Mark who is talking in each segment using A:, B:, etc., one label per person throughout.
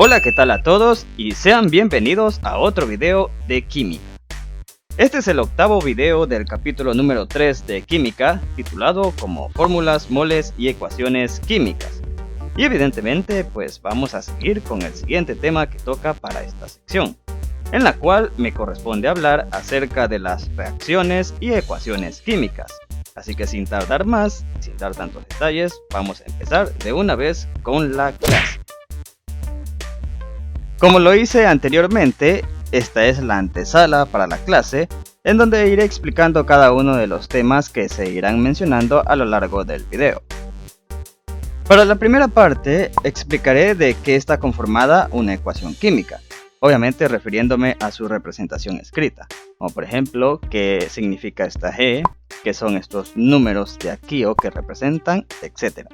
A: Hola, ¿qué tal a todos? Y sean bienvenidos a otro video de química. Este es el octavo video del capítulo número 3 de química, titulado como fórmulas, moles y ecuaciones químicas. Y evidentemente pues vamos a seguir con el siguiente tema que toca para esta sección, en la cual me corresponde hablar acerca de las reacciones y ecuaciones químicas. Así que sin tardar más, sin dar tantos detalles, vamos a empezar de una vez con la clase. Como lo hice anteriormente, esta es la antesala para la clase, en donde iré explicando cada uno de los temas que se irán mencionando a lo largo del video. Para la primera parte, explicaré de qué está conformada una ecuación química, obviamente refiriéndome a su representación escrita, como por ejemplo, qué significa esta G, qué son estos números de aquí o que representan, etc.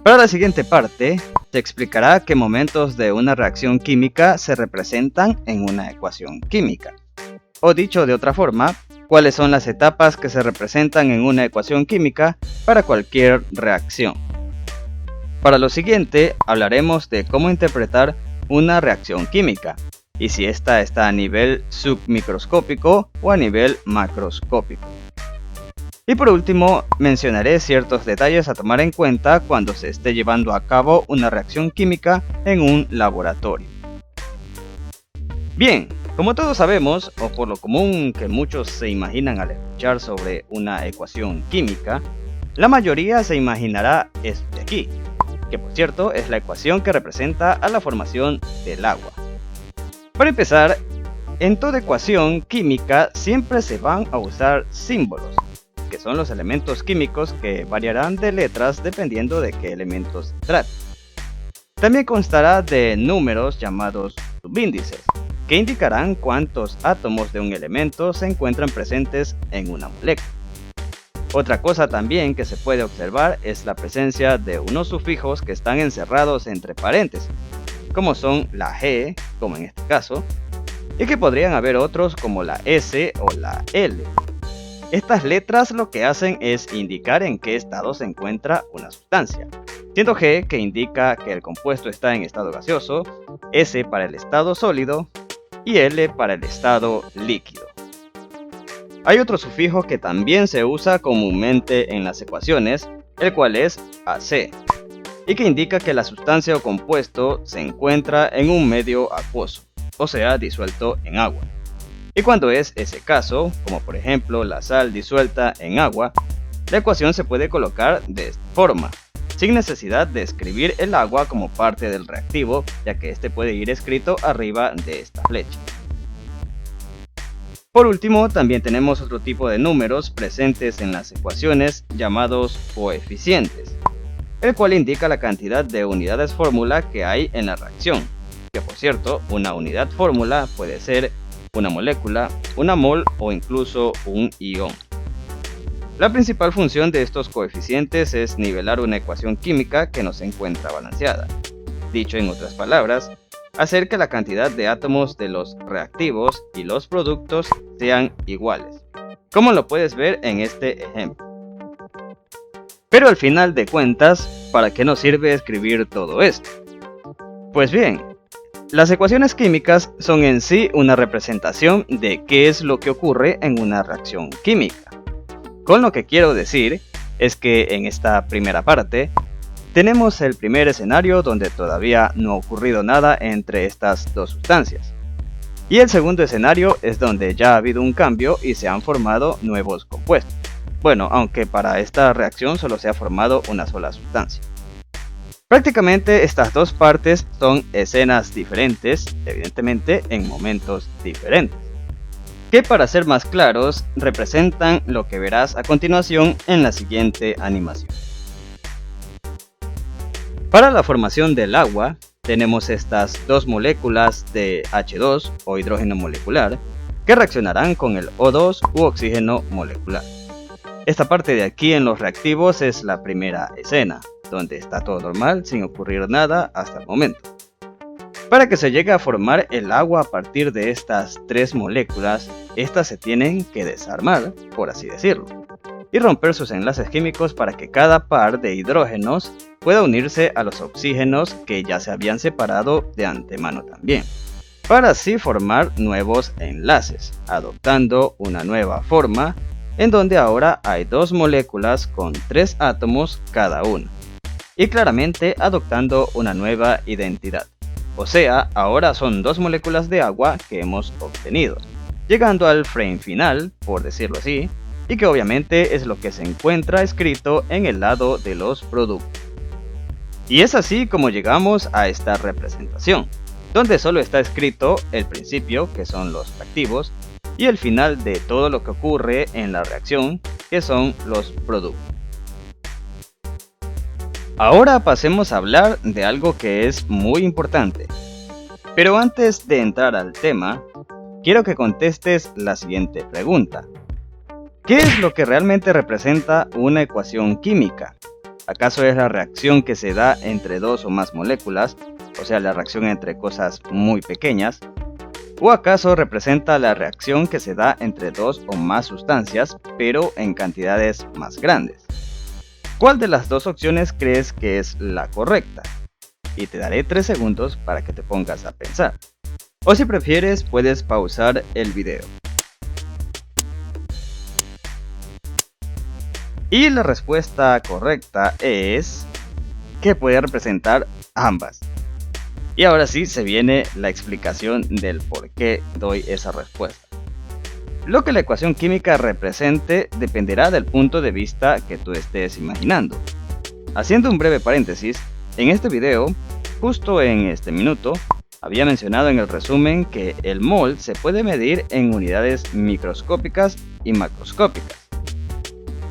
A: Para la siguiente parte, se explicará qué momentos de una reacción química se representan en una ecuación química. O dicho de otra forma, cuáles son las etapas que se representan en una ecuación química para cualquier reacción. Para lo siguiente, hablaremos de cómo interpretar una reacción química, y si ésta está a nivel submicroscópico o a nivel macroscópico. Y por último, mencionaré ciertos detalles a tomar en cuenta cuando se esté llevando a cabo una reacción química en un laboratorio. Bien, como todos sabemos, o por lo común que muchos se imaginan al escuchar sobre una ecuación química, la mayoría se imaginará esto de aquí, que por cierto es la ecuación que representa a la formación del agua. Para empezar, en toda ecuación química siempre se van a usar símbolos, que son los elementos químicos que variarán de letras dependiendo de qué elementos se trate. También constará de números llamados subíndices, que indicarán cuántos átomos de un elemento se encuentran presentes en una molécula. Otra cosa también que se puede observar es la presencia de unos sufijos que están encerrados entre paréntesis, como son la G, como en este caso, y que podrían haber otros como la S o la L. Estas letras lo que hacen es indicar en qué estado se encuentra una sustancia, siendo G que indica que el compuesto está en estado gaseoso, S para el estado sólido y L para el estado líquido. Hay otro sufijo que también se usa comúnmente en las ecuaciones, el cual es AC, y que indica que la sustancia o compuesto se encuentra en un medio acuoso, o sea, disuelto en agua. Y cuando es ese caso, como por ejemplo la sal disuelta en agua, la ecuación se puede colocar de esta forma, sin necesidad de escribir el agua como parte del reactivo, ya que este puede ir escrito arriba de esta flecha. Por último, también tenemos otro tipo de números presentes en las ecuaciones llamados coeficientes, el cual indica la cantidad de unidades fórmula que hay en la reacción, que por cierto, una unidad fórmula puede ser una molécula, una mol o incluso un ion. La principal función de estos coeficientes es nivelar una ecuación química que no se encuentra balanceada. Dicho en otras palabras, hacer que la cantidad de átomos de los reactivos y los productos sean iguales, como lo puedes ver en este ejemplo. Pero al final de cuentas, ¿para qué nos sirve escribir todo esto? Pues bien, las ecuaciones químicas son en sí una representación de qué es lo que ocurre en una reacción química. Con lo que quiero decir es que en esta primera parte tenemos el primer escenario donde todavía no ha ocurrido nada entre estas dos sustancias. Y el segundo escenario es donde ya ha habido un cambio y se han formado nuevos compuestos. Bueno, aunque para esta reacción solo se ha formado una sola sustancia. Prácticamente estas dos partes son escenas diferentes, evidentemente en momentos diferentes, que para ser más claros representan lo que verás a continuación en la siguiente animación. Para la formación del agua tenemos estas dos moléculas de H2 o hidrógeno molecular que reaccionarán con el O2 u oxígeno molecular. Esta parte de aquí en los reactivos es la primera escena, donde está todo normal sin ocurrir nada hasta el momento. Para que se llegue a formar el agua a partir de estas tres moléculas, estas se tienen que desarmar, por así decirlo, y romper sus enlaces químicos para que cada par de hidrógenos pueda unirse a los oxígenos que ya se habían separado de antemano también, para así formar nuevos enlaces, adoptando una nueva forma en donde ahora hay dos moléculas con 3 átomos cada una, y claramente adoptando una nueva identidad. O sea, ahora son 2 moléculas de agua que hemos obtenido, llegando al frame final, por decirlo así, y que obviamente es lo que se encuentra escrito en el lado de los productos. Y es así como llegamos a esta representación, donde solo está escrito el principio, que son los reactivos, y el final de todo lo que ocurre en la reacción, que son los productos. Ahora pasemos a hablar de algo que es muy importante. Pero antes de entrar al tema, quiero que contestes la siguiente pregunta. ¿Qué es lo que realmente representa una ecuación química? ¿Acaso es la reacción que se da entre 2 o más moléculas, o sea, la reacción entre cosas muy pequeñas? ¿O acaso representa la reacción que se da entre 2 o más sustancias, pero en cantidades más grandes? ¿Cuál de las dos opciones crees que es la correcta? Y te daré 3 segundos para que te pongas a pensar. O si prefieres, puedes pausar el video. Y la respuesta correcta es que puede representar ambas. Y ahora sí se viene la explicación del por qué doy esa respuesta. Lo que la ecuación química represente dependerá del punto de vista que tú estés imaginando. Haciendo un breve paréntesis, en este video, justo en este minuto, había mencionado en el resumen que el mol se puede medir en unidades microscópicas y macroscópicas.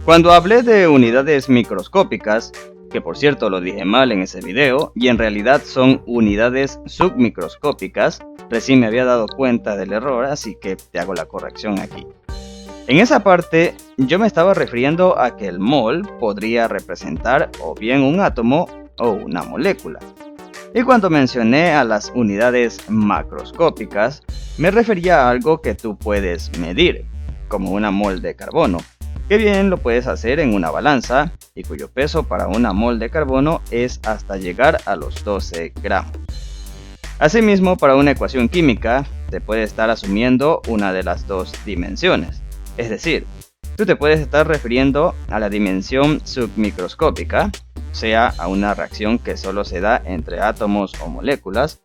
A: Cuando hablé de unidades microscópicas, que por cierto lo dije mal en ese video, y en realidad son unidades submicroscópicas, recién me había dado cuenta del error, así que te hago la corrección aquí. En esa parte, yo me estaba refiriendo a que el mol podría representar o bien un átomo o una molécula. Y cuando mencioné a las unidades macroscópicas, me refería a algo que tú puedes medir, como una mol de carbono, que bien lo puedes hacer en una balanza y cuyo peso para una mol de carbono es hasta llegar a los 12 gramos. Asimismo, para una ecuación química, te puede estar asumiendo una de las dos dimensiones. Es decir, tú te puedes estar refiriendo a la dimensión submicroscópica, sea a una reacción que solo se da entre átomos o moléculas,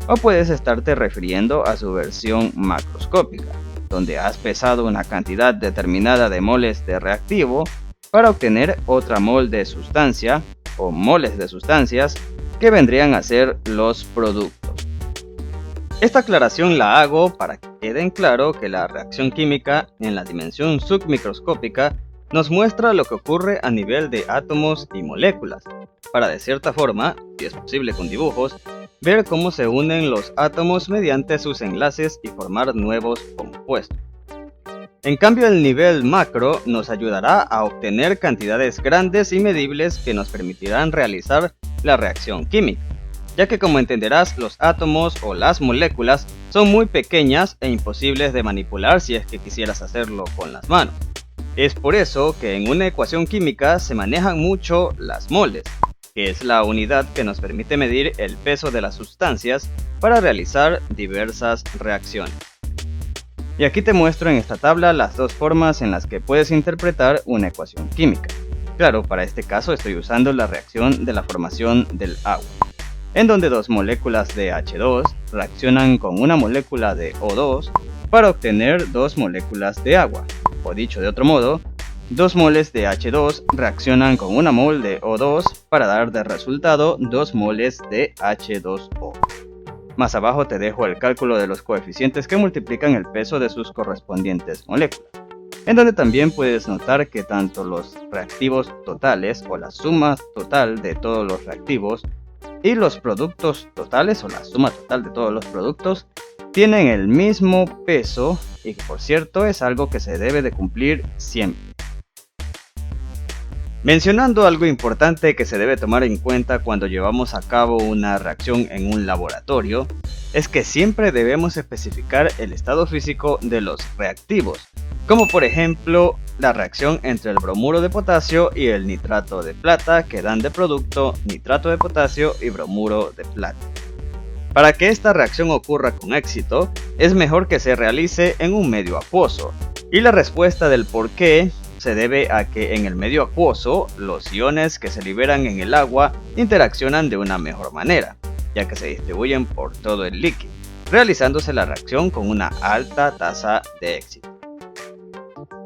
A: o puedes estarte refiriendo a su versión macroscópica, donde has pesado una cantidad determinada de moles de reactivo para obtener otra mol de sustancia o moles de sustancias que vendrían a ser los productos. Esta aclaración la hago para que quede en claro que la reacción química en la dimensión submicroscópica nos muestra lo que ocurre a nivel de átomos y moléculas, para de cierta forma, si es posible con dibujos, ver cómo se unen los átomos mediante sus enlaces y formar nuevos compuestos. En cambio, el nivel macro nos ayudará a obtener cantidades grandes y medibles que nos permitirán realizar la reacción química, ya que como entenderás, los átomos o las moléculas son muy pequeñas e imposibles de manipular si es que quisieras hacerlo con las manos. Es por eso que en una ecuación química se manejan mucho las moles, que es la unidad que nos permite medir el peso de las sustancias para realizar diversas reacciones. Y aquí te muestro en esta tabla las dos formas en las que puedes interpretar una ecuación química. Claro, para este caso estoy usando la reacción de la formación del agua, en donde dos moléculas de H2 reaccionan con una molécula de O2 para obtener dos moléculas de agua. O dicho de otro modo, 2 moles de H2 reaccionan con una mol de O2 para dar de resultado 2 moles de H2O. Más abajo te dejo el cálculo de los coeficientes que multiplican el peso de sus correspondientes moléculas, en donde también puedes notar que tanto los reactivos totales o la suma total de todos los reactivos y los productos totales o la suma total de todos los productos tienen el mismo peso y que por cierto es algo que se debe de cumplir siempre. Mencionando algo importante que se debe tomar en cuenta cuando llevamos a cabo una reacción en un laboratorio, es que siempre debemos especificar el estado físico de los reactivos, como por ejemplo la reacción entre el bromuro de potasio y el nitrato de plata, que dan de producto nitrato de potasio y bromuro de plata. Para que esta reacción ocurra con éxito, es mejor que se realice en un medio acuoso, y la respuesta del por qué se debe a que en el medio acuoso los iones que se liberan en el agua interaccionan de una mejor manera, ya que se distribuyen por todo el líquido, realizándose la reacción con una alta tasa de éxito.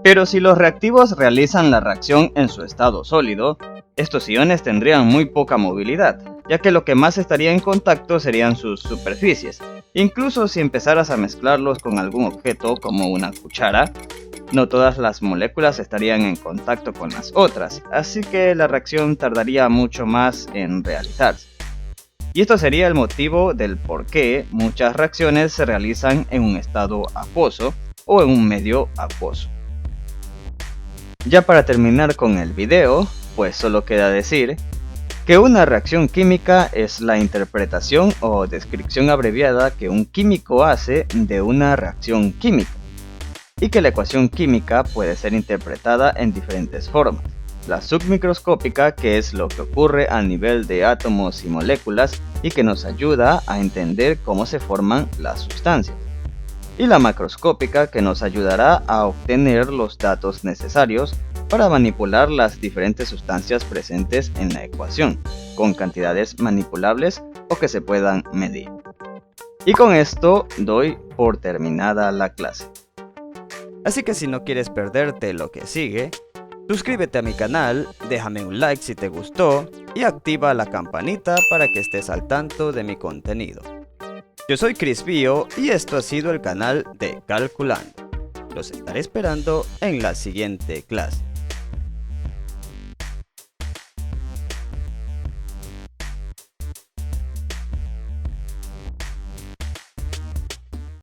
A: Pero si los reactivos realizan la reacción en su estado sólido, estos iones tendrían muy poca movilidad, ya que lo que más estaría en contacto serían sus superficies. Incluso si empezaras a mezclarlos con algún objeto como una cuchara, no todas las moléculas estarían en contacto con las otras, así que la reacción tardaría mucho más en realizarse. Y esto sería el motivo del por qué muchas reacciones se realizan en un estado acuoso o en un medio acuoso. Ya para terminar con el video, pues solo queda decir que una reacción química es la interpretación o descripción abreviada que un químico hace de una reacción química, y que la ecuación química puede ser interpretada en diferentes formas. La submicroscópica, que es lo que ocurre a nivel de átomos y moléculas y que nos ayuda a entender cómo se forman las sustancias. Y la macroscópica, que nos ayudará a obtener los datos necesarios para manipular las diferentes sustancias presentes en la ecuación, con cantidades manipulables o que se puedan medir. Y con esto doy por terminada la clase. Así que si no quieres perderte lo que sigue, suscríbete a mi canal, déjame un like si te gustó y activa la campanita para que estés al tanto de mi contenido. Yo soy Chris Bio y esto ha sido el canal de Calculando. Los estaré esperando en la siguiente clase.